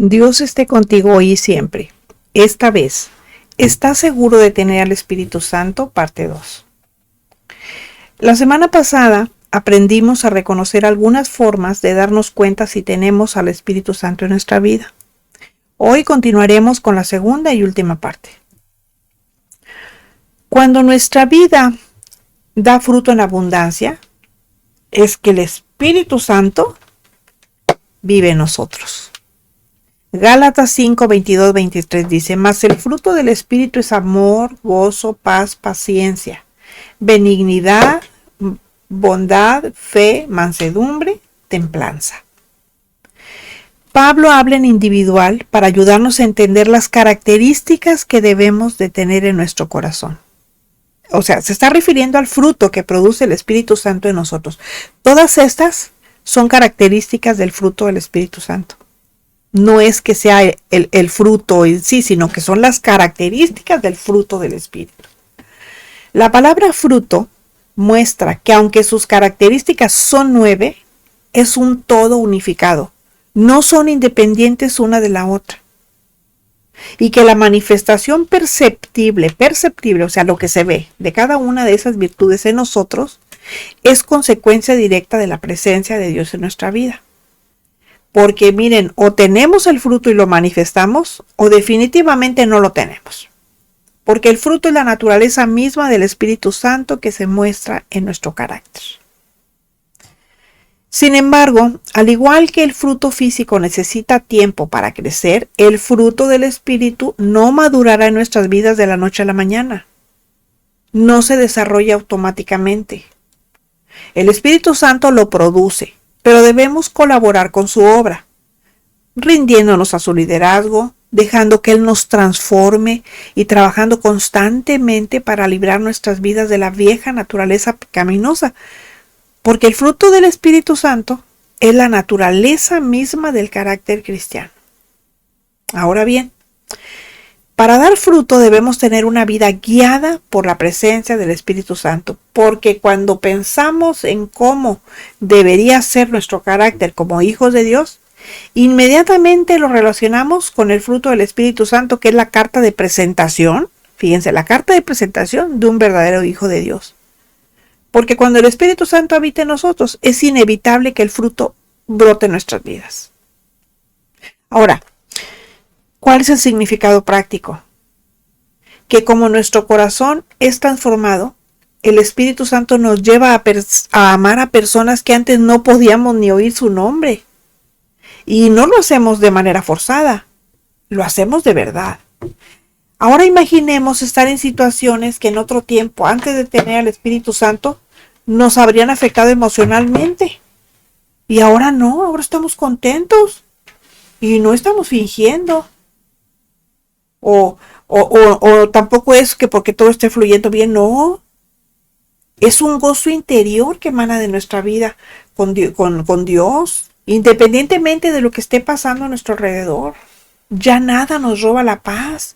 Dios esté contigo hoy y siempre. Esta vez, ¿estás seguro de tener al Espíritu Santo? Parte 2. La semana pasada aprendimos a reconocer algunas formas de darnos cuenta si tenemos al Espíritu Santo en nuestra vida. Hoy continuaremos con la segunda y última parte. Cuando nuestra vida da fruto en abundancia, es que el Espíritu Santo vive en nosotros. Gálatas 5, 22, 23 dice: mas el fruto del Espíritu es amor, gozo, paz, paciencia, benignidad, bondad, fe, mansedumbre, templanza. Pablo habla en individual para ayudarnos a entender las características que debemos de tener en nuestro corazón. O sea, se está refiriendo al fruto que produce el Espíritu Santo en nosotros. Todas estas son características del fruto del Espíritu Santo. No es que sea el fruto en sí, sino que son las características del fruto del Espíritu. La palabra fruto muestra que aunque sus características son 9, es un todo unificado. No son independientes una de la otra. Y que la manifestación perceptible, o sea, lo que se ve de cada una de esas virtudes en nosotros, es consecuencia directa de la presencia de Dios en nuestra vida. Porque miren, o tenemos el fruto y lo manifestamos, o definitivamente no lo tenemos. Porque el fruto es la naturaleza misma del Espíritu Santo que se muestra en nuestro carácter. Sin embargo, al igual que el fruto físico necesita tiempo para crecer, el fruto del Espíritu no madurará en nuestras vidas de la noche a la mañana. No se desarrolla automáticamente. El Espíritu Santo lo produce, pero debemos colaborar con su obra, rindiéndonos a su liderazgo, dejando que Él nos transforme y trabajando constantemente para librar nuestras vidas de la vieja naturaleza pecaminosa, porque el fruto del Espíritu Santo es la naturaleza misma del carácter cristiano. Ahora bien, para dar fruto debemos tener una vida guiada por la presencia del Espíritu Santo, porque cuando pensamos en cómo debería ser nuestro carácter como hijos de Dios, inmediatamente lo relacionamos con el fruto del Espíritu Santo, que es la carta de presentación, fíjense, la carta de presentación de un verdadero hijo de Dios. Porque cuando el Espíritu Santo habita en nosotros, es inevitable que el fruto brote en nuestras vidas. Ahora, ¿cuál es el significado práctico? Que como nuestro corazón es transformado, el Espíritu Santo nos lleva a amar a personas que antes no podíamos ni oír su nombre. Y no lo hacemos de manera forzada, lo hacemos de verdad. Ahora imaginemos estar en situaciones que en otro tiempo, antes de tener al Espíritu Santo, nos habrían afectado emocionalmente. Y ahora no, ahora estamos contentos y no estamos fingiendo. O tampoco es que porque todo esté fluyendo bien, no. Es un gozo interior que emana de nuestra vida con Dios, independientemente de lo que esté pasando a nuestro alrededor. Ya nada nos roba la paz,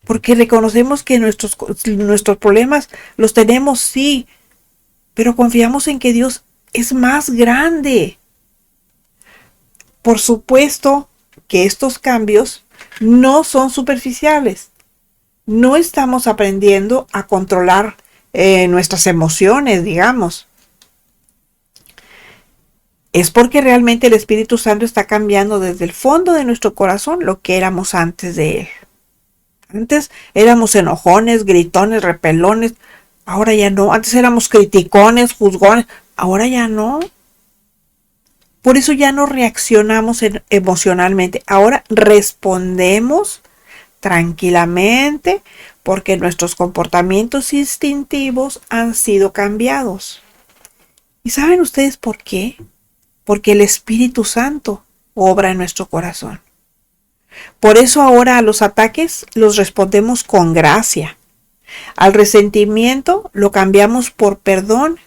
porque reconocemos que nuestros problemas los tenemos, sí, pero confiamos en que Dios es más grande. Por supuesto que estos cambios no son superficiales. No estamos aprendiendo a controlar nuestras emociones, digamos. Es porque realmente el Espíritu Santo está cambiando desde el fondo de nuestro corazón lo que éramos antes de Él. Antes éramos enojones, gritones, repelones. Ahora ya no. Antes éramos criticones, juzgones. Ahora ya no. Por eso ya no reaccionamos emocionalmente. Ahora respondemos tranquilamente porque nuestros comportamientos instintivos han sido cambiados. ¿Y saben ustedes por qué? Porque el Espíritu Santo obra en nuestro corazón. Por eso ahora a los ataques los respondemos con gracia. Al resentimiento lo cambiamos por perdón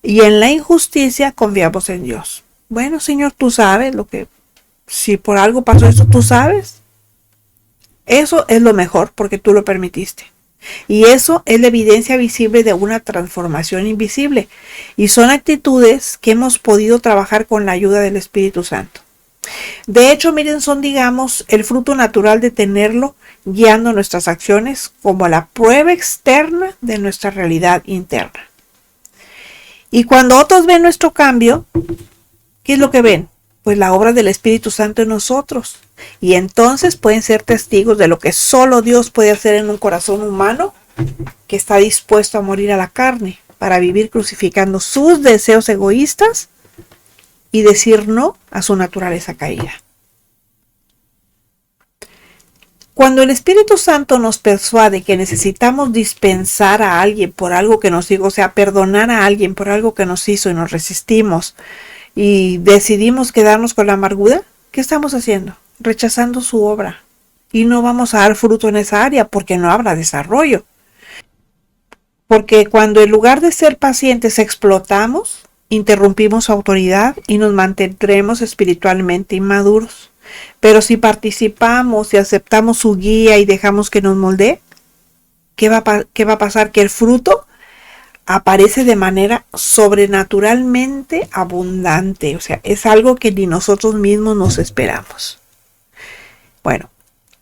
y en la injusticia confiamos en Dios. Bueno, Señor, tú sabes si por algo pasó eso, tú sabes. Eso es lo mejor porque tú lo permitiste. Y eso es la evidencia visible de una transformación invisible. Y son actitudes que hemos podido trabajar con la ayuda del Espíritu Santo. De hecho, miren, son, digamos, el fruto natural de tenerlo guiando nuestras acciones como la prueba externa de nuestra realidad interna. Y cuando otros ven nuestro cambio, ¿qué es lo que ven? Pues la obra del Espíritu Santo en nosotros. Y entonces pueden ser testigos de lo que solo Dios puede hacer en un corazón humano que está dispuesto a morir a la carne para vivir crucificando sus deseos egoístas y decir no a su naturaleza caída. Cuando el Espíritu Santo nos persuade que necesitamos dispensar a alguien por algo que nos hizo, o sea, perdonar a alguien por algo que nos hizo y nos resistimos y decidimos quedarnos con la amargura, ¿qué estamos haciendo? Rechazando su obra. Y no vamos a dar fruto en esa área porque no habrá desarrollo. Porque cuando en lugar de ser pacientes explotamos, interrumpimos su autoridad y nos mantendremos espiritualmente inmaduros. Pero si participamos y aceptamos su guía y dejamos que nos moldee, ¿qué va a pasar? Que el fruto aparece de manera sobrenaturalmente abundante. O sea, es algo que ni nosotros mismos nos esperamos. Bueno,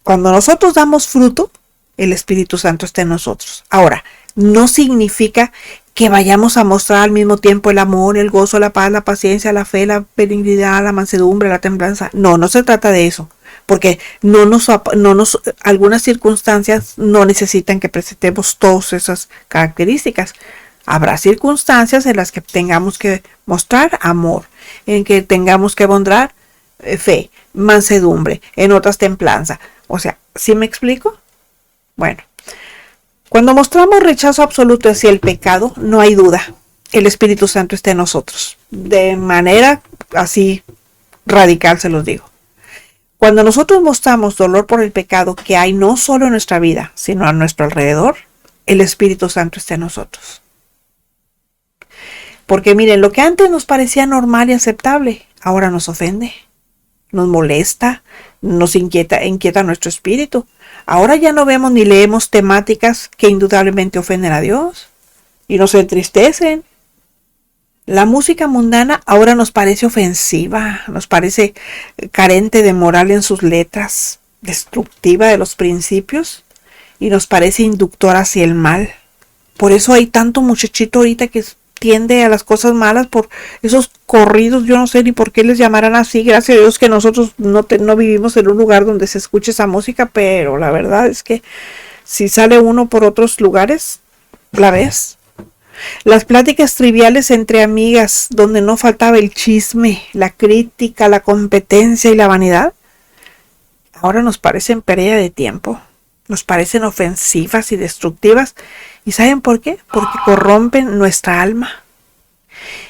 cuando nosotros damos fruto, el Espíritu Santo está en nosotros. Ahora, no significa que vayamos a mostrar al mismo tiempo el amor, el gozo, la paz, la paciencia, la fe, la benignidad, la mansedumbre, la templanza. No, no se trata de eso, porque algunas circunstancias no necesitan que presentemos todas esas características. Habrá circunstancias en las que tengamos que mostrar amor, en que tengamos que mostrar fe, mansedumbre, en otras templanza. O sea, ¿sí me explico? Bueno. Cuando mostramos rechazo absoluto hacia el pecado, no hay duda, el Espíritu Santo está en nosotros. De manera así radical se los digo. Cuando nosotros mostramos dolor por el pecado que hay no solo en nuestra vida, sino a nuestro alrededor, el Espíritu Santo está en nosotros. Porque miren, lo que antes nos parecía normal y aceptable, ahora nos ofende, nos molesta, nos inquieta nuestro espíritu. Ahora ya no vemos ni leemos temáticas que indudablemente ofenden a Dios y nos entristecen. La música mundana ahora nos parece ofensiva, nos parece carente de moral en sus letras, destructiva de los principios y nos parece inductora hacia el mal. Por eso hay tanto muchachito ahorita que tiende a las cosas malas por esos corridos. Yo no sé ni por qué les llamarán así. Gracias a Dios que nosotros no vivimos en un lugar donde se escuche esa música, pero la verdad es que si sale uno por otros lugares, la ves. Las pláticas triviales entre amigas, donde no faltaba el chisme, la crítica, la competencia y la vanidad, ahora nos parecen pérdida de tiempo, nos parecen ofensivas y destructivas. ¿Y saben por qué? Porque corrompen nuestra alma.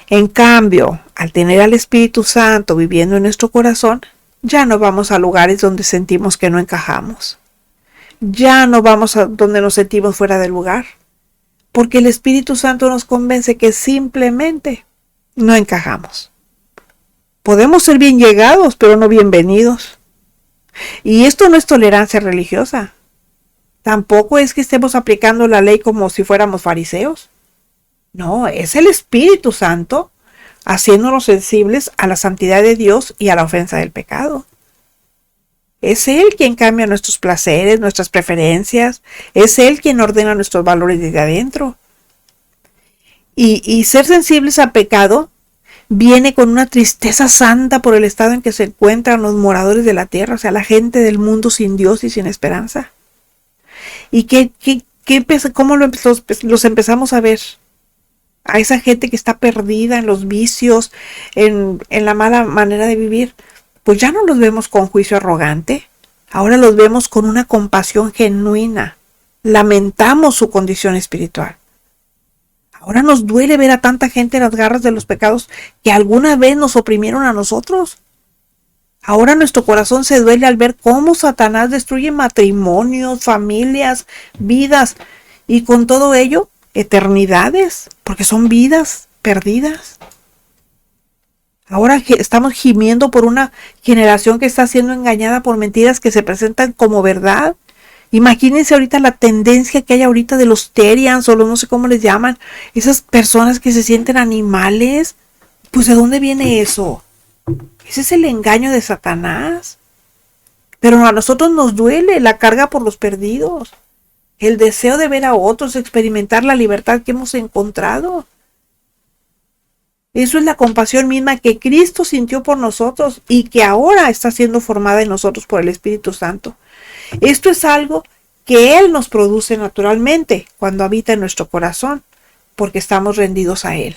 En cambio, al tener al Espíritu Santo viviendo en nuestro corazón, ya no vamos a lugares donde sentimos que no encajamos. Ya no vamos a donde nos sentimos fuera del lugar. Porque el Espíritu Santo nos convence que simplemente no encajamos. Podemos ser bien llegados, pero no bienvenidos. Y esto no es tolerancia religiosa. Tampoco es que estemos aplicando la ley como si fuéramos fariseos. No, es el Espíritu Santo haciéndonos sensibles a la santidad de Dios y a la ofensa del pecado. Es Él quien cambia nuestros placeres, nuestras preferencias. Es Él quien ordena nuestros valores desde adentro. Y ser sensibles al pecado viene con una tristeza santa por el estado en que se encuentran los moradores de la tierra, o sea, la gente del mundo sin Dios y sin esperanza. ¿Y cómo los empezamos a ver? A esa gente que está perdida en los vicios, en la mala manera de vivir. Pues ya no los vemos con juicio arrogante. Ahora los vemos con una compasión genuina. Lamentamos su condición espiritual. Ahora nos duele ver a tanta gente en las garras de los pecados que alguna vez nos oprimieron a nosotros. Ahora nuestro corazón se duele al ver cómo Satanás destruye matrimonios, familias, vidas y con todo ello eternidades, porque son vidas perdidas. Ahora estamos gimiendo por una generación que está siendo engañada por mentiras que se presentan como verdad. Imagínense ahorita la tendencia que hay ahorita de los Terians o los no sé cómo les llaman, esas personas que se sienten animales. Pues ¿de dónde viene eso? Ese es el engaño de Satanás. Pero a nosotros nos duele la carga por los perdidos, el deseo de ver a otros, experimentar la libertad que hemos encontrado. Eso es la compasión misma que Cristo sintió por nosotros y que ahora está siendo formada en nosotros por el Espíritu Santo. Esto es algo que Él nos produce naturalmente cuando habita en nuestro corazón, porque estamos rendidos a Él.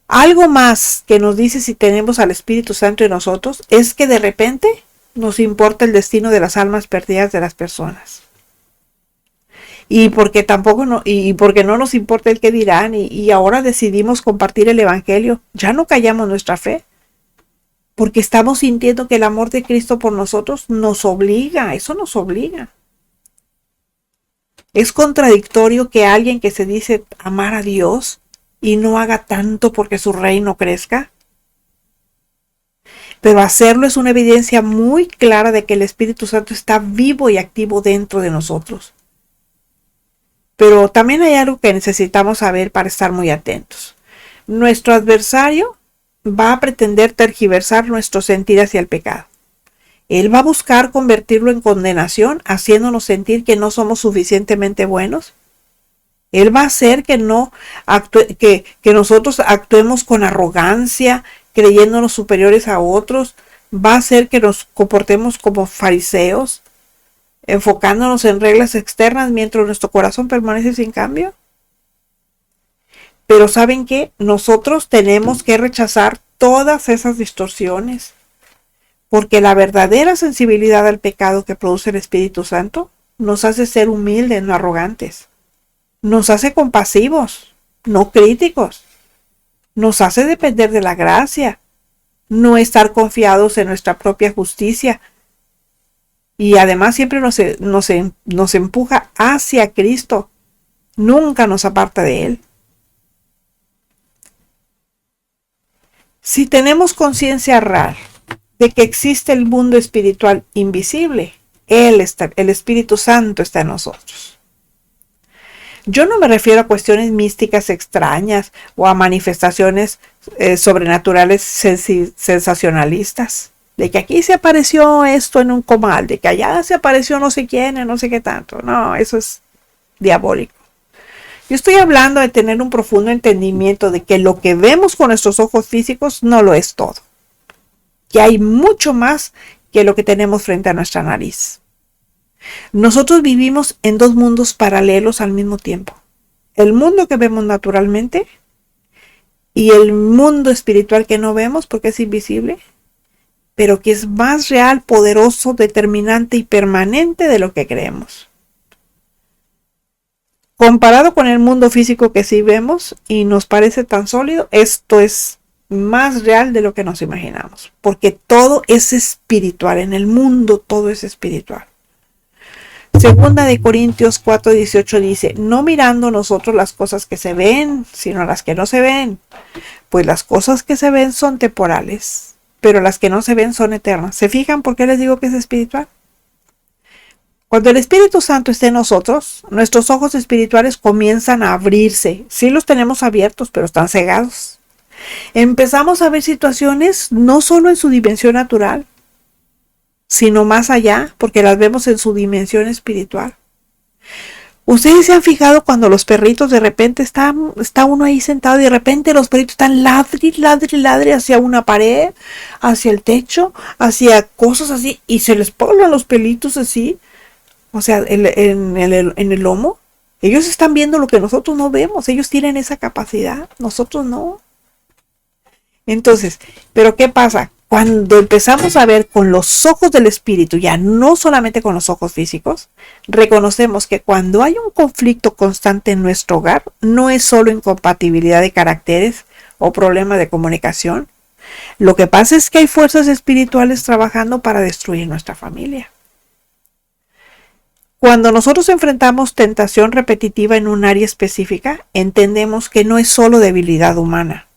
Algo más que nos dice si tenemos al Espíritu Santo en nosotros es que de repente nos importa el destino de las almas perdidas de las personas. Y porque porque no nos importa el qué dirán y ahora decidimos compartir el Evangelio, ya no callamos nuestra fe, porque estamos sintiendo que el amor de Cristo por nosotros nos obliga, eso nos obliga. Es contradictorio que alguien que se dice amar a Dios y no haga tanto porque su reino crezca. Pero hacerlo es una evidencia muy clara de que el Espíritu Santo está vivo y activo dentro de nosotros. Pero también hay algo que necesitamos saber para estar muy atentos. Nuestro adversario va a pretender tergiversar nuestro sentir hacia el pecado. Él va a buscar convertirlo en condenación, haciéndonos sentir que no somos suficientemente buenos. Él va a hacer que nosotros actuemos con arrogancia, creyéndonos superiores a otros. Va a hacer que nos comportemos como fariseos, enfocándonos en reglas externas mientras nuestro corazón permanece sin cambio. Pero ¿saben qué? Nosotros tenemos que rechazar todas esas distorsiones, porque la verdadera sensibilidad al pecado que produce el Espíritu Santo nos hace ser humildes, no arrogantes. Nos hace compasivos, no críticos. Nos hace depender de la gracia, no estar confiados en nuestra propia justicia. Y además siempre nos empuja hacia Cristo. Nunca nos aparta de Él. Si tenemos conciencia real de que existe el mundo espiritual invisible, el Espíritu Santo está en nosotros. Yo no me refiero a cuestiones místicas extrañas o a manifestaciones sobrenaturales sensacionalistas. De que aquí se apareció esto en un comal, de que allá se apareció no sé quién, no sé qué tanto. No, eso es diabólico. Yo estoy hablando de tener un profundo entendimiento de que lo que vemos con nuestros ojos físicos no lo es todo. Que hay mucho más que lo que tenemos frente a nuestra nariz. Nosotros vivimos en dos mundos paralelos al mismo tiempo. El mundo que vemos naturalmente y el mundo espiritual que no vemos porque es invisible, pero que es más real, poderoso, determinante y permanente de lo que creemos. Comparado con el mundo físico que sí vemos y nos parece tan sólido, esto es más real de lo que nos imaginamos, porque todo es espiritual, en el mundo todo es espiritual. Segunda de Corintios 4:18 dice, no mirando nosotros las cosas que se ven, sino las que no se ven, pues las cosas que se ven son temporales, pero las que no se ven son eternas. ¿Se fijan por qué les digo que es espiritual? Cuando el Espíritu Santo esté en nosotros, nuestros ojos espirituales comienzan a abrirse. Sí los tenemos abiertos, pero están cegados. Empezamos a ver situaciones no solo en su dimensión natural, sino más allá, porque las vemos en su dimensión espiritual. Ustedes se han fijado cuando los perritos de repente está uno ahí sentado y de repente los perritos están ladre hacia una pared, hacia el techo, hacia cosas así y se les ponen los pelitos así, o sea, en el lomo. Ellos están viendo lo que nosotros no vemos, ellos tienen esa capacidad, nosotros no. Entonces, ¿pero qué pasa? Cuando empezamos a ver con los ojos del espíritu, ya no solamente con los ojos físicos, reconocemos que cuando hay un conflicto constante en nuestro hogar, no es solo incompatibilidad de caracteres o problema de comunicación. Lo que pasa es que hay fuerzas espirituales trabajando para destruir nuestra familia. Cuando nosotros enfrentamos tentación repetitiva en un área específica, entendemos que no es solo debilidad humana.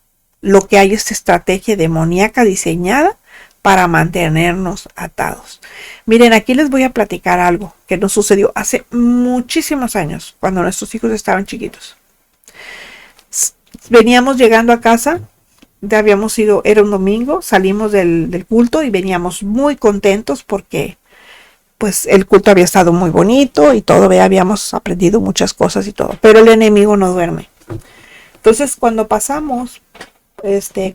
Lo que hay es estrategia demoníaca diseñada para mantenernos atados. Miren, aquí les voy a platicar algo que nos sucedió hace muchísimos años, cuando nuestros hijos estaban chiquitos. Veníamos llegando a casa era un domingo, salimos del culto y veníamos muy contentos porque pues el culto había estado muy bonito y todo, habíamos aprendido muchas cosas y todo, pero el enemigo no duerme. Entonces cuando pasamos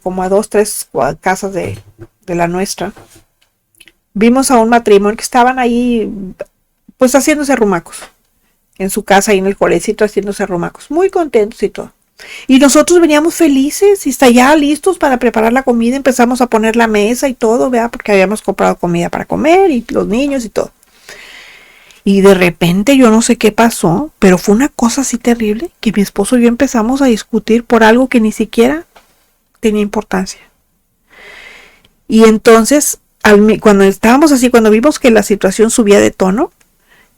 como a 2, 3 casas de la nuestra, vimos a un matrimonio que estaban ahí pues haciéndose arrumacos en su casa y en el colecito haciéndose arrumacos, muy contentos y todo. Y nosotros veníamos felices y está ya listos para preparar la comida. Empezamos a poner la mesa y todo, ¿verdad? Porque habíamos comprado comida para comer y los niños y todo. Y de repente yo no sé qué pasó, pero fue una cosa así terrible que mi esposo y yo empezamos a discutir por algo que ni siquiera tenía importancia. Y entonces, cuando estábamos así, cuando vimos que la situación subía de tono,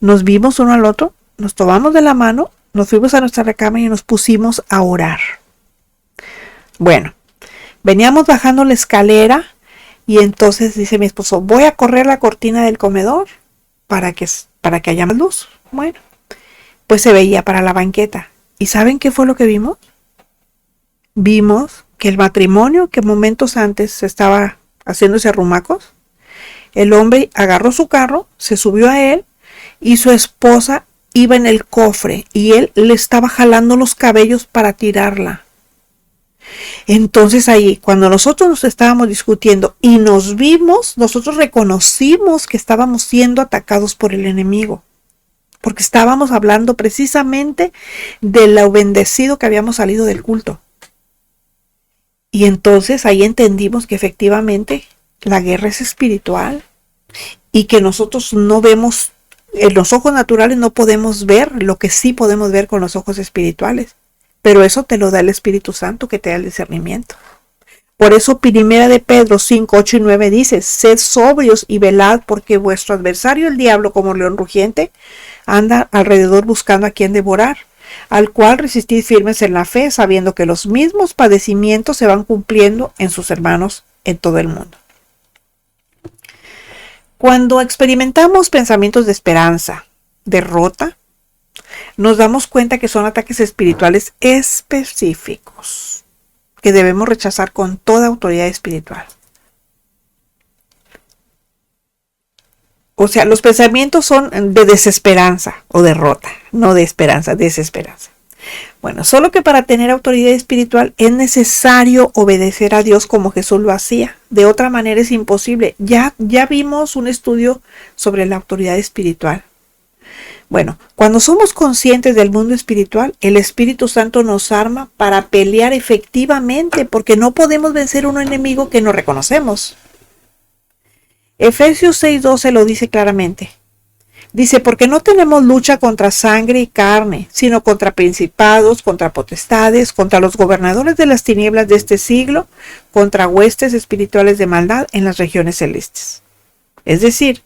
nos vimos uno al otro, nos tomamos de la mano, nos fuimos a nuestra recámara y nos pusimos a orar. Bueno, veníamos bajando la escalera y entonces dice mi esposo, voy a correr la cortina del comedor para que haya más luz. Bueno, pues se veía para la banqueta. ¿Y saben qué fue lo que vimos? Vimos que el matrimonio que momentos antes estaba haciéndose arrumacos, el hombre agarró su carro, se subió a él y su esposa iba en el cofre y él le estaba jalando los cabellos para tirarla. Entonces ahí, cuando nosotros nos estábamos discutiendo y nos vimos, nosotros reconocimos que estábamos siendo atacados por el enemigo, porque estábamos hablando precisamente de lo bendecido que habíamos salido del culto. Y entonces ahí entendimos que efectivamente la guerra es espiritual y que nosotros no vemos, en los ojos naturales no podemos ver lo que sí podemos ver con los ojos espirituales. Pero eso te lo da el Espíritu Santo que te da el discernimiento. Por eso Primera de Pedro 5, 8 y 9 dice, sed sobrios y velad porque vuestro adversario el diablo como león rugiente anda alrededor buscando a quien devorar, al cual resistid firmes en la fe, sabiendo que los mismos padecimientos se van cumpliendo en sus hermanos en todo el mundo. Cuando experimentamos pensamientos de esperanza, derrota, nos damos cuenta que son ataques espirituales específicos que debemos rechazar con toda autoridad espiritual. O sea, los pensamientos son de desesperanza o derrota, no de esperanza, desesperanza. Bueno, solo que para tener autoridad espiritual es necesario obedecer a Dios como Jesús lo hacía. De otra manera es imposible. Ya vimos un estudio sobre la autoridad espiritual. Bueno, cuando somos conscientes del mundo espiritual, el Espíritu Santo nos arma para pelear efectivamente, porque no podemos vencer un enemigo que no reconocemos. Efesios 6:12 lo dice claramente. Dice, porque no tenemos lucha contra sangre y carne, sino contra principados, contra potestades, contra los gobernadores de las tinieblas de este siglo, contra huestes espirituales de maldad en las regiones celestes. Es decir,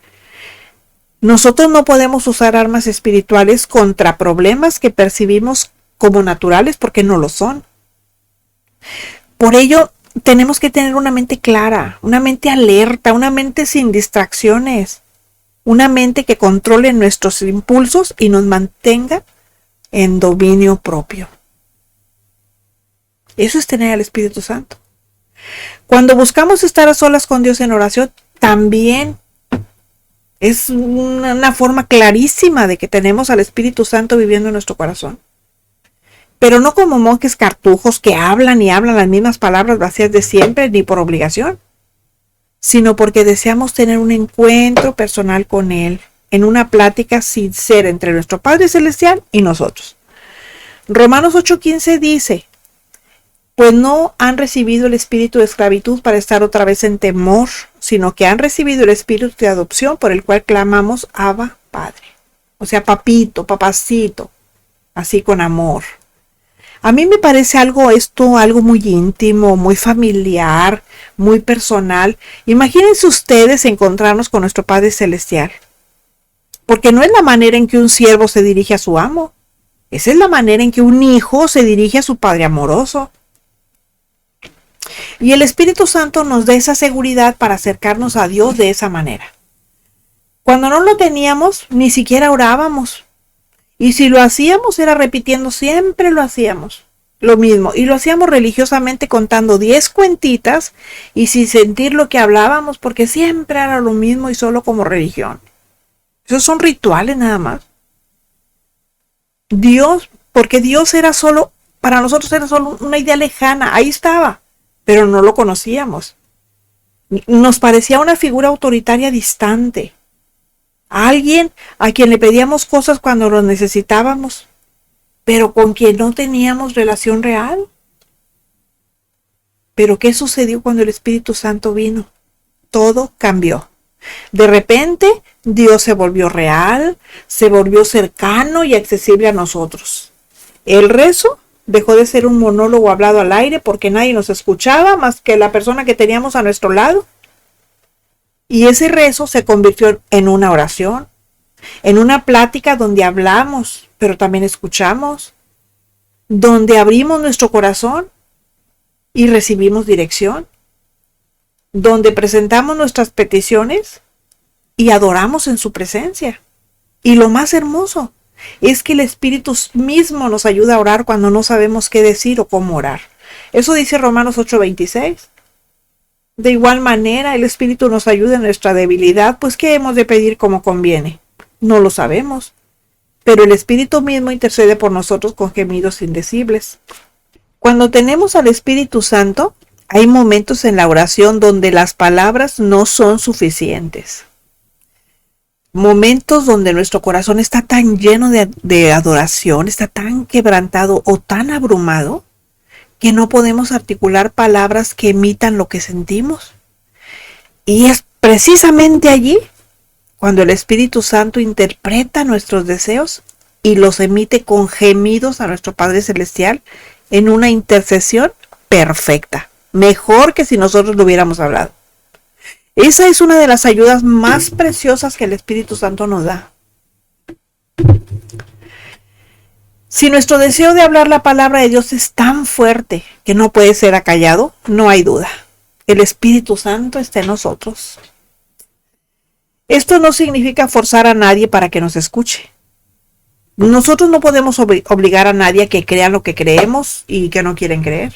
nosotros no podemos usar armas espirituales contra problemas que percibimos como naturales porque no lo son. Por ello, tenemos que tener una mente clara, una mente alerta, una mente sin distracciones, una mente que controle nuestros impulsos y nos mantenga en dominio propio. Eso es tener al Espíritu Santo. Cuando buscamos estar a solas con Dios en oración, también es una forma clarísima de que tenemos al Espíritu Santo viviendo en nuestro corazón. Pero no como monjes cartujos que hablan y hablan las mismas palabras vacías de siempre, ni por obligación, sino porque deseamos tener un encuentro personal con Él, en una plática sincera entre nuestro Padre Celestial y nosotros. Romanos 8:15 dice, pues no han recibido el espíritu de esclavitud para estar otra vez en temor, sino que han recibido el espíritu de adopción por el cual clamamos Abba, Padre. O sea, papito, papacito, así con amor. A mí me parece algo muy íntimo, muy familiar, muy personal. Imagínense ustedes encontrarnos con nuestro Padre Celestial. Porque no es la manera en que un siervo se dirige a su amo. Esa es la manera en que un hijo se dirige a su Padre amoroso. Y el Espíritu Santo nos da esa seguridad para acercarnos a Dios de esa manera. Cuando no lo teníamos, ni siquiera orábamos. Y si lo hacíamos, era repitiendo, siempre lo hacíamos. lo mismo. Y lo hacíamos religiosamente contando 10 cuentitas y sin sentir lo que hablábamos, porque siempre era lo mismo y solo como religión. Esos son rituales nada más. Dios, porque Dios era solo, para nosotros era solo una idea lejana, ahí estaba, pero no lo conocíamos. Nos parecía una figura autoritaria distante, alguien a quien le pedíamos cosas cuando lo necesitábamos, pero con quien no teníamos relación real. Pero ¿qué sucedió cuando el Espíritu Santo vino? Todo cambió. De repente, Dios se volvió real, se volvió cercano y accesible a nosotros. El rezo dejó de ser un monólogo hablado al aire porque nadie nos escuchaba más que la persona que teníamos a nuestro lado. Y ese rezo se convirtió en una oración, en una plática donde hablamos, pero también escuchamos, donde abrimos nuestro corazón y recibimos dirección, donde presentamos nuestras peticiones y adoramos en su presencia. Y lo más hermoso es que el Espíritu mismo nos ayuda a orar cuando no sabemos qué decir o cómo orar. Eso dice Romanos 8:26. De igual manera, el Espíritu nos ayuda en nuestra debilidad, pues ¿qué hemos de pedir como conviene? No lo sabemos, pero el Espíritu mismo intercede por nosotros con gemidos indecibles. Cuando tenemos al Espíritu Santo, hay momentos en la oración donde las palabras no son suficientes. Momentos donde nuestro corazón está tan lleno de adoración, está tan quebrantado o tan abrumado, que no podemos articular palabras que emitan lo que sentimos. Y es precisamente allí cuando el Espíritu Santo interpreta nuestros deseos y los emite con gemidos a nuestro Padre Celestial en una intercesión perfecta, mejor que si nosotros lo hubiéramos hablado. Esa es una de las ayudas más preciosas que el Espíritu Santo nos da. Si nuestro deseo de hablar la palabra de Dios es tan fuerte que no puede ser acallado, no hay duda. El Espíritu Santo está en nosotros. Esto no significa forzar a nadie para que nos escuche. Nosotros no podemos obligar a nadie a que crea lo que creemos y que no quieren creer.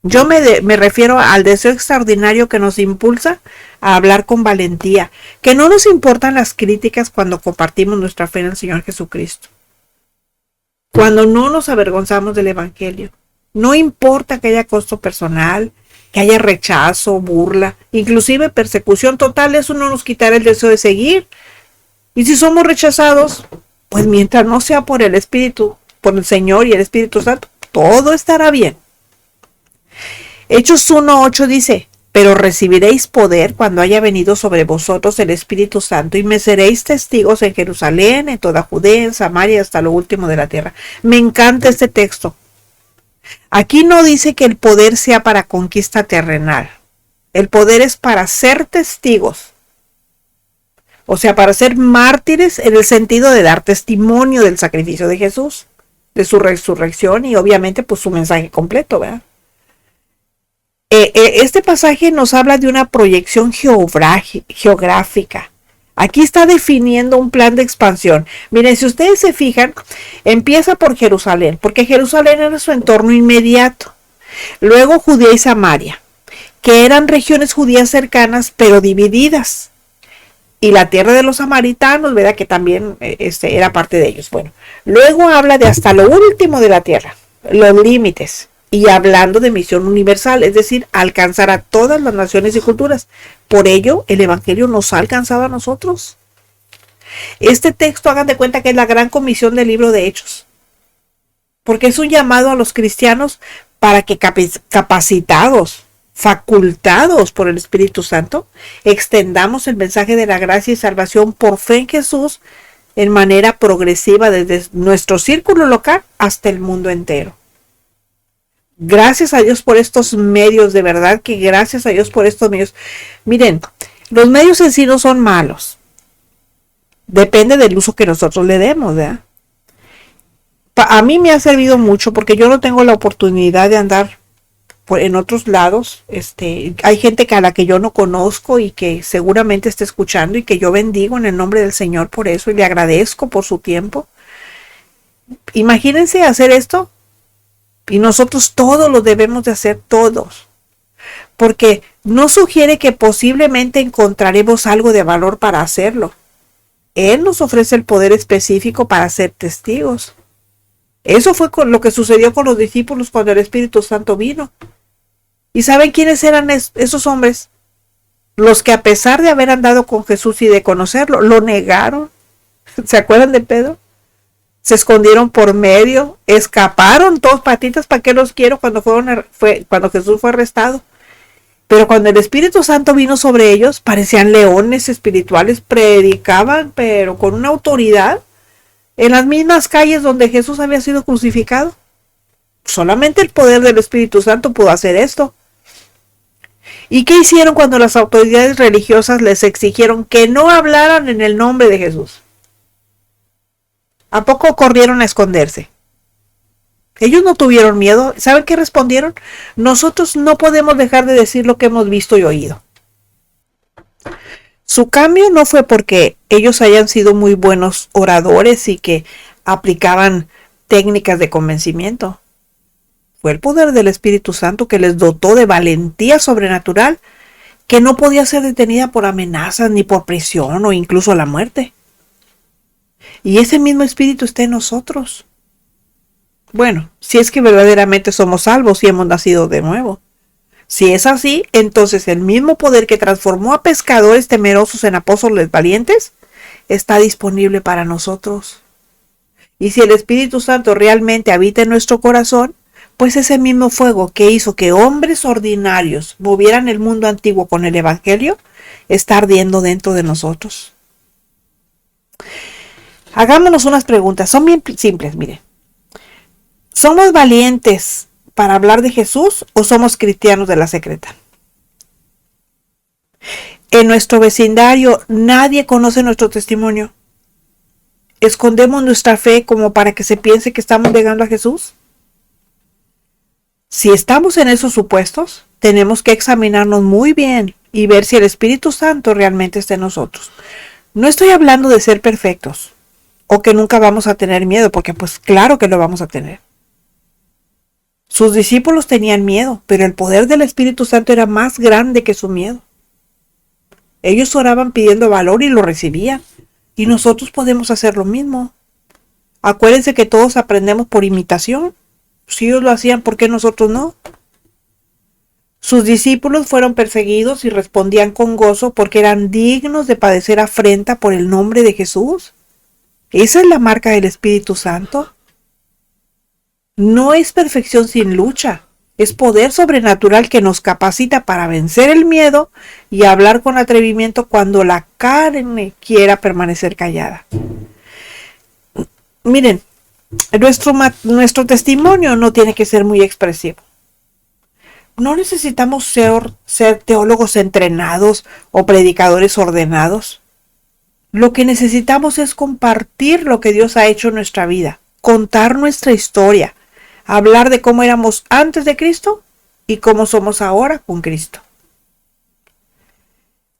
Yo me refiero al deseo extraordinario que nos impulsa a hablar con valentía, que no nos importan las críticas cuando compartimos nuestra fe en el Señor Jesucristo. Cuando no nos avergonzamos del Evangelio, no importa que haya costo personal, que haya rechazo, burla, inclusive persecución total, eso no nos quitará el deseo de seguir. Y si somos rechazados, pues mientras no sea por el Espíritu, por el Señor y el Espíritu Santo, todo estará bien. Hechos 1:8 dice: pero recibiréis poder cuando haya venido sobre vosotros el Espíritu Santo y me seréis testigos en Jerusalén, en toda Judea, en Samaria, hasta lo último de la tierra. Me encanta este texto. Aquí no dice que el poder sea para conquista terrenal. El poder es para ser testigos. O sea, para ser mártires en el sentido de dar testimonio del sacrificio de Jesús, de su resurrección y obviamente pues su mensaje completo, ¿verdad? Este pasaje nos habla de una proyección geográfica. Aquí está definiendo un plan de expansión. Miren, si ustedes se fijan, empieza por Jerusalén, porque Jerusalén era su entorno inmediato. Luego Judea y Samaria, que eran regiones judías cercanas, pero divididas. Y la tierra de los samaritanos, ¿verdad? Que también era parte de ellos. Bueno, luego habla de hasta lo último de la tierra, los límites. Y hablando de misión universal, es decir, alcanzar a todas las naciones y culturas. Por ello, el Evangelio nos ha alcanzado a nosotros. Este texto, hagan de cuenta que es la gran comisión del libro de Hechos. Porque es un llamado a los cristianos para que capacitados, facultados por el Espíritu Santo, extendamos el mensaje de la gracia y salvación por fe en Jesús en manera progresiva desde nuestro círculo local hasta el mundo entero. Gracias a Dios por estos medios, de verdad que gracias a Dios por estos medios. Miren, los medios en sí no son malos. Depende del uso que nosotros le demos, ¿verdad? A mí me ha servido mucho porque yo no tengo la oportunidad de andar en otros lados. Hay gente a la que yo no conozco y que seguramente está escuchando y que yo bendigo en el nombre del Señor por eso y le agradezco por su tiempo. Imagínense hacer esto Y nosotros todos lo debemos de hacer, todos. Porque no sugiere que posiblemente encontraremos algo de valor para hacerlo. Él nos ofrece el poder específico para ser testigos. Eso fue lo que sucedió con los discípulos cuando el Espíritu Santo vino. ¿Y saben quiénes eran esos hombres? Los que, a pesar de haber andado con Jesús y de conocerlo, lo negaron. ¿Se acuerdan de Pedro? Se escondieron por medio, escaparon todos patitas. ¿Para qué los quiero? Cuando Jesús fue arrestado. Pero cuando el Espíritu Santo vino sobre ellos, parecían leones espirituales, predicaban, pero con una autoridad, en las mismas calles donde Jesús había sido crucificado. Solamente el poder del Espíritu Santo pudo hacer esto. ¿Y qué hicieron cuando las autoridades religiosas les exigieron que no hablaran en el nombre de Jesús? ¿A poco corrieron a esconderse? Ellos no tuvieron miedo. ¿Saben qué respondieron? Nosotros no podemos dejar de decir lo que hemos visto y oído. Su cambio no fue porque ellos hayan sido muy buenos oradores y que aplicaban técnicas de convencimiento. Fue el poder del Espíritu Santo que les dotó de valentía sobrenatural que no podía ser detenida por amenazas ni por prisión o incluso la muerte. Y ese mismo Espíritu está en nosotros. Bueno, si es que verdaderamente somos salvos y hemos nacido de nuevo. Si es así, entonces el mismo poder que transformó a pescadores temerosos en apóstoles valientes está disponible para nosotros. Y si el Espíritu Santo realmente habita en nuestro corazón, pues ese mismo fuego que hizo que hombres ordinarios movieran el mundo antiguo con el Evangelio está ardiendo dentro de nosotros. Hagámonos unas preguntas, son bien simples, mire. ¿Somos valientes para hablar de Jesús o somos cristianos de la secreta? En nuestro vecindario nadie conoce nuestro testimonio. ¿Escondemos nuestra fe como para que se piense que estamos negando a Jesús? Si estamos en esos supuestos, tenemos que examinarnos muy bien y ver si el Espíritu Santo realmente está en nosotros. No estoy hablando de ser perfectos o que nunca vamos a tener miedo, porque pues claro que lo vamos a tener. Sus discípulos tenían miedo, pero el poder del Espíritu Santo era más grande que su miedo. Ellos oraban pidiendo valor y lo recibían. Y nosotros podemos hacer lo mismo. Acuérdense que todos aprendemos por imitación. Si ellos lo hacían, ¿por qué nosotros no? Sus discípulos fueron perseguidos y respondían con gozo porque eran dignos de padecer afrenta por el nombre de Jesús. Esa es la marca del Espíritu Santo. No es perfección sin lucha, es poder sobrenatural que nos capacita para vencer el miedo y hablar con atrevimiento cuando la carne quiera permanecer callada. Miren, nuestro testimonio no tiene que ser muy expresivo. No necesitamos ser teólogos entrenados o predicadores ordenados. Lo que necesitamos es compartir lo que Dios ha hecho en nuestra vida, contar nuestra historia, hablar de cómo éramos antes de Cristo y cómo somos ahora con Cristo.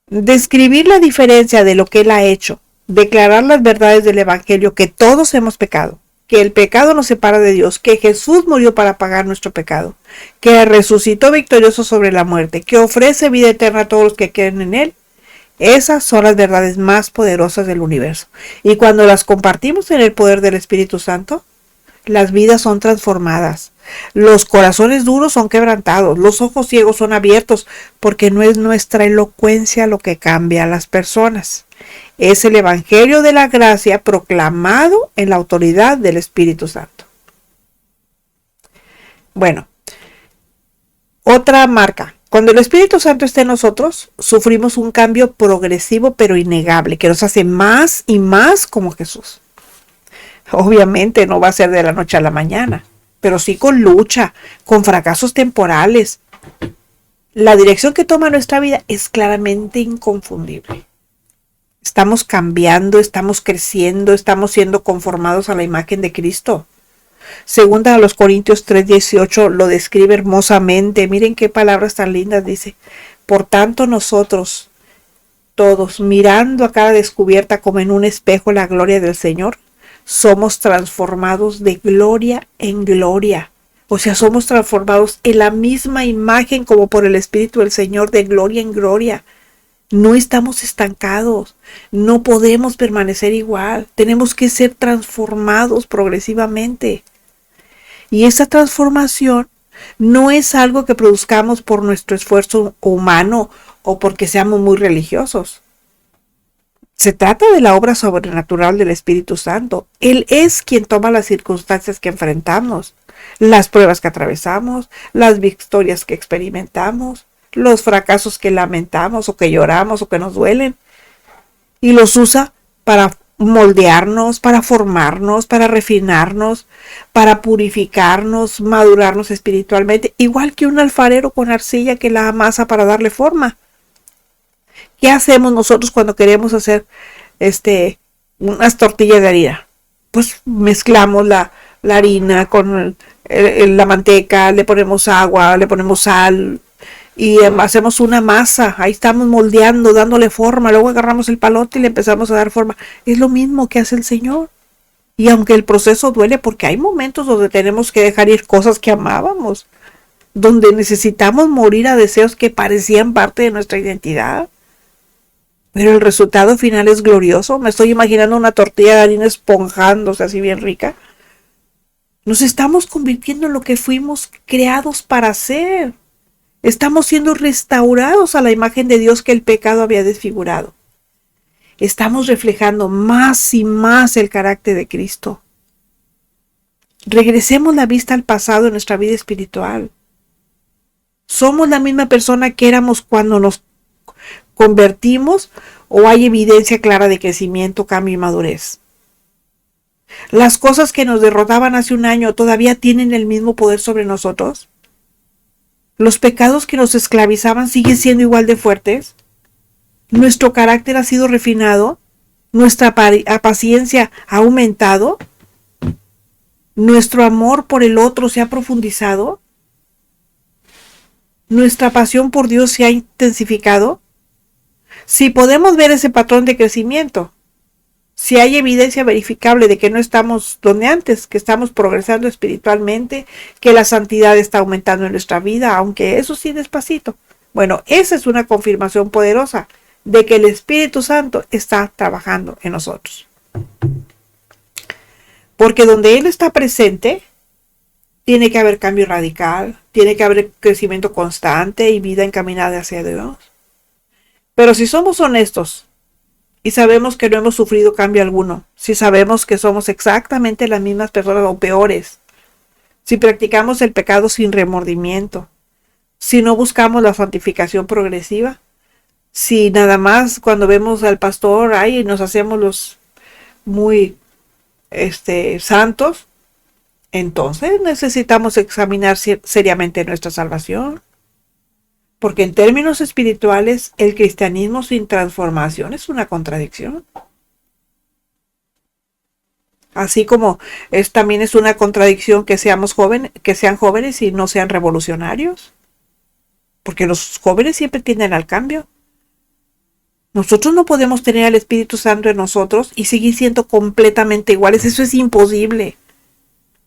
Describir la diferencia de lo que Él ha hecho, declarar las verdades del Evangelio, que todos hemos pecado, que el pecado nos separa de Dios, que Jesús murió para pagar nuestro pecado, que resucitó victorioso sobre la muerte, que ofrece vida eterna a todos los que creen en Él. Esas son las verdades más poderosas del universo. Y cuando las compartimos en el poder del Espíritu Santo, las vidas son transformadas, los corazones duros son quebrantados, los ojos ciegos son abiertos, porque no es nuestra elocuencia lo que cambia a las personas. Es el Evangelio de la gracia proclamado en la autoridad del Espíritu Santo. Bueno, otra marca. Cuando el Espíritu Santo está en nosotros, sufrimos un cambio progresivo pero innegable, que nos hace más y más como Jesús. Obviamente no va a ser de la noche a la mañana, pero sí con lucha, con fracasos temporales. La dirección que toma nuestra vida es claramente inconfundible. Estamos cambiando, estamos creciendo, estamos siendo conformados a la imagen de Cristo. Segunda a los Corintios 3:18 lo describe hermosamente. Miren qué palabras tan lindas dice. Por tanto nosotros, todos, mirando a cada descubierta como en un espejo la gloria del Señor, somos transformados de gloria en gloria O sea, somos transformados en la misma imagen como por el Espíritu del Señor, de gloria en gloria. No estamos estancados, no podemos permanecer igual, tenemos que ser transformados progresivamente. Y esa transformación no es algo que produzcamos por nuestro esfuerzo humano o porque seamos muy religiosos. Se trata de la obra sobrenatural del Espíritu Santo. Él es quien toma las circunstancias que enfrentamos, las pruebas que atravesamos, las victorias que experimentamos, los fracasos que lamentamos o que lloramos o que nos duelen, y los usa para moldearnos, para formarnos, para refinarnos, para purificarnos, madurarnos espiritualmente, igual que un alfarero con arcilla que la amasa para darle forma. ¿Qué hacemos nosotros cuando queremos hacer unas tortillas de harina? Pues mezclamos la harina con la manteca, le ponemos agua, le ponemos sal y hacemos una masa. Ahí estamos moldeando, dándole forma. Luego agarramos el palote y le empezamos a dar forma. Es lo mismo que hace el Señor. Y aunque el proceso duele, porque hay momentos donde tenemos que dejar ir cosas que amábamos, donde necesitamos morir a deseos que parecían parte de nuestra identidad. Pero el resultado final es glorioso. Me estoy imaginando una tortilla de harina esponjándose así bien rica. Nos estamos convirtiendo en lo que fuimos creados para ser. Estamos siendo restaurados a la imagen de Dios que el pecado había desfigurado. Estamos reflejando más y más el carácter de Cristo. Regresemos la vista al pasado en nuestra vida espiritual. ¿Somos la misma persona que éramos cuando nos convertimos o hay evidencia clara de crecimiento, cambio y madurez? ¿Las cosas que nos derrotaban hace un año todavía tienen el mismo poder sobre nosotros? ¿Los pecados que nos esclavizaban siguen siendo igual de fuertes? ¿Nuestro carácter ha sido refinado? ¿Nuestra paciencia ha aumentado? ¿Nuestro amor por el otro se ha profundizado? ¿Nuestra pasión por Dios se ha intensificado? Si podemos ver ese patrón de crecimiento, si hay evidencia verificable de que no estamos donde antes, que estamos progresando espiritualmente, que la santidad está aumentando en nuestra vida, aunque eso sí despacito. Bueno, esa es una confirmación poderosa de que el Espíritu Santo está trabajando en nosotros. Porque donde Él está presente, tiene que haber cambio radical, tiene que haber crecimiento constante y vida encaminada hacia Dios. Pero si somos honestos y sabemos que no hemos sufrido cambio alguno, si sabemos que somos exactamente las mismas personas o peores, si practicamos el pecado sin remordimiento, si no buscamos la santificación progresiva, si nada más cuando vemos al pastor ahí nos hacemos los muy santos, entonces necesitamos examinar seriamente nuestra salvación. Porque en términos espirituales, el cristianismo sin transformación es una contradicción. Así como también es una contradicción que sean jóvenes y no sean revolucionarios. Porque los jóvenes siempre tienden al cambio. Nosotros no podemos tener al Espíritu Santo en nosotros y seguir siendo completamente iguales. Eso es imposible.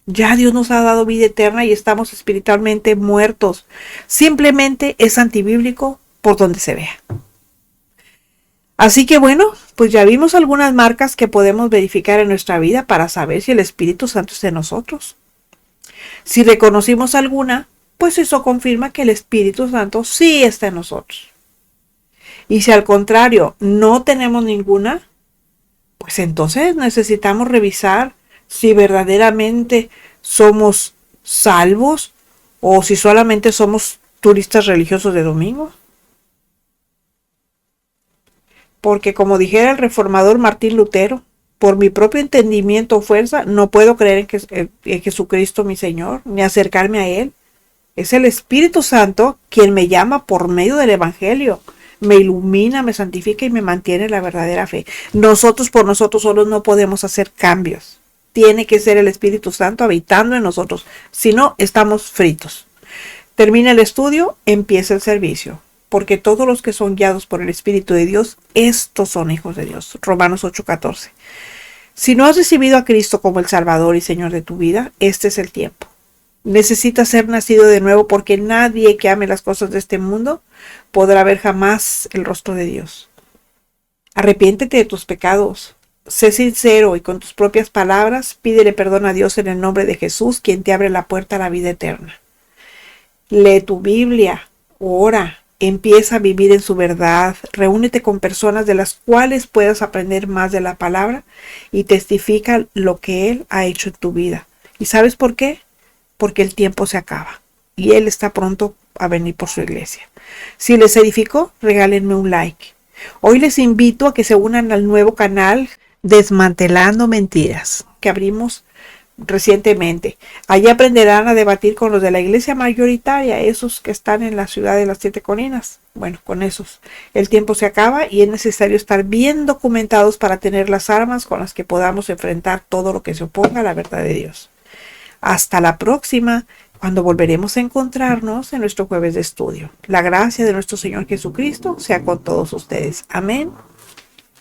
Ya Dios nos ha dado vida eterna y estamos espiritualmente muertos. Simplemente es antibíblico por donde se vea. Así que bueno, pues ya vimos algunas marcas que podemos verificar en nuestra vida para saber si el Espíritu Santo está en nosotros. Si reconocimos alguna, pues eso confirma que el Espíritu Santo sí está en nosotros. Y si al contrario no tenemos ninguna, pues entonces necesitamos revisar si verdaderamente somos salvos o si solamente somos turistas religiosos de domingo. Porque como dijera el reformador Martín Lutero, por mi propio entendimiento o fuerza, no puedo creer en Jesucristo mi Señor, ni acercarme a Él. Es el Espíritu Santo quien me llama por medio del Evangelio, me ilumina, me santifica y me mantiene la verdadera fe. Nosotros por nosotros solos no podemos hacer cambios. Tiene que ser el Espíritu Santo habitando en nosotros. Si no, estamos fritos. Termina el estudio, empieza el servicio. Porque todos los que son guiados por el Espíritu de Dios, estos son hijos de Dios. Romanos 8:14. Si no has recibido a Cristo como el Salvador y Señor de tu vida, este es el tiempo. Necesitas ser nacido de nuevo porque nadie que ame las cosas de este mundo podrá ver jamás el rostro de Dios. Arrepiéntete de tus pecados. Sé sincero y con tus propias palabras pídele perdón a Dios en el nombre de Jesús, quien te abre la puerta a la vida eterna. Lee tu Biblia, ora, empieza a vivir en su verdad, reúnete con personas de las cuales puedas aprender más de la palabra y testifica lo que Él ha hecho en tu vida. ¿Y sabes por qué? Porque el tiempo se acaba y Él está pronto a venir por su iglesia. Si les edificó, regálenme un like. Hoy les invito a que se unan al nuevo canal Desmantelando Mentiras que abrimos recientemente. Allí aprenderán a debatir con los de la iglesia mayoritaria, esos que están en la ciudad de las 7 colinas. Bueno, con esos. El tiempo se acaba y es necesario estar bien documentados para tener las armas con las que podamos enfrentar todo lo que se oponga a la verdad de Dios. Hasta la próxima, cuando volveremos a encontrarnos en nuestro jueves de estudio. La gracia de nuestro Señor Jesucristo sea con todos ustedes. Amén